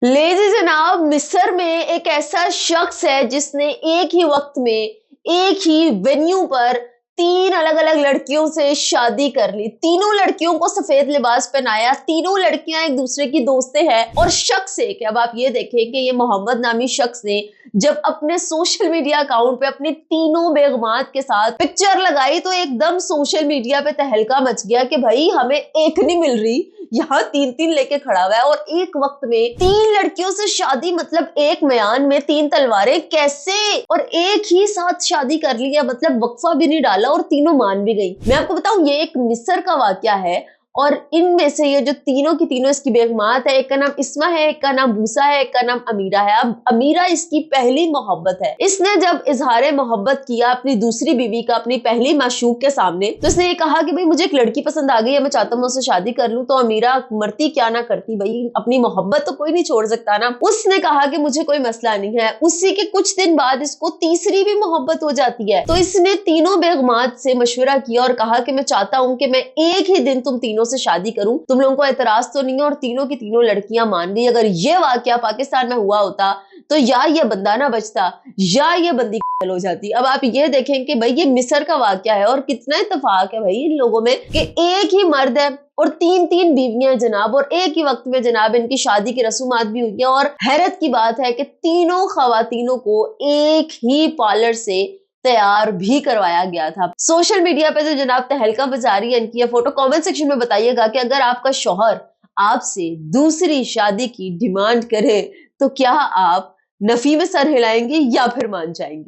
Lazy जनाब, मिस्र में एक ऐसा शख्स है जिसने एक ही वक्त में एक ही वेन्यू पर तीन अलग अलग लड़कियों से शादी कर ली। तीनों लड़कियों को सफेद लिबास पहनाया, तीनों लड़कियां एक दूसरे की दोस्तें हैं और शख्स एक है। अब आप ये देखें कि ये मोहम्मद नामी शख्स ने जब अपने सोशल मीडिया अकाउंट पे अपनी तीनों बेगमात के साथ पिक्चर लगाई तो एकदम सोशल मीडिया पे तहलका मच गया कि भाई हमें एक नहीं मिल रही, यहाँ तीन तीन लेके खड़ा हुआ है और एक वक्त में तीन लड़कियों से शादी, मतलब एक म्यान में तीन तलवारें कैसे, और एक ही साथ शादी कर लिया, मतलब वक्फा भी नहीं डाला और तीनों मान भी गई। मैं आपको बताऊं ये एक मिस्र का वाकया है और इनमें से ये जो तीनों की तीनों इसकी बेगमात है, एक का नाम इस्मा है, एक का नाम बूसा है, एक का नाम अमीरा है। अब अमीरा इसकी पहली मोहब्बत है। इसने जब इजहार मोहब्बत किया अपनी दूसरी बीवी का, अपनी पहली माशूक के सामने, तो इसने ये कहा कि भाई मुझे एक लड़की पसंद आ गई है, मैं चाहता हूँ उससे शादी कर लूं। तो अमीरा मरती क्या ना करती, भाई अपनी मोहब्बत तो कोई नहीं छोड़ सकता ना। उसने कहा कि मुझे कोई मसला नहीं है। उसी के कुछ दिन बाद इसको तीसरी भी मोहब्बत हो जाती है। तो इसने तीनों बेगमात से मशवरा किया और कहा कि मैं चाहता हूँ कि मैं एक ही दिन तुम तीनों से शादी करूं, तुम लोगों को एतराज तो नहीं है। और तीनों की तीनों लड़कियां मान गई। अगर ये वाकया पाकिस्तान में हुआ होता तो या ये बंदा ना बचता या ये बंदी हो जाती। अब आप ये देखें कि भाई ये मिस्र का वाकया है और कितना इत्तेफाक है भाई इन लोगों में कि एक ही मर्द है और तीन तीन बीवियां जनाब, और एक ही वक्त में जनाब इनकी शादी की रसूमात भी हुई है। और हैरत की बात है कि तीनों खवातीनों को एक ही पार्लर से तैयार भी करवाया गया था। सोशल मीडिया पे तो जनाब तहलका मचा रही है इनकी ये फोटो। कमेंट सेक्शन में बताइएगा कि अगर आपका शौहर आपसे दूसरी शादी की डिमांड करे तो क्या आप नफी में सर हिलाएंगे या फिर मान जाएंगी।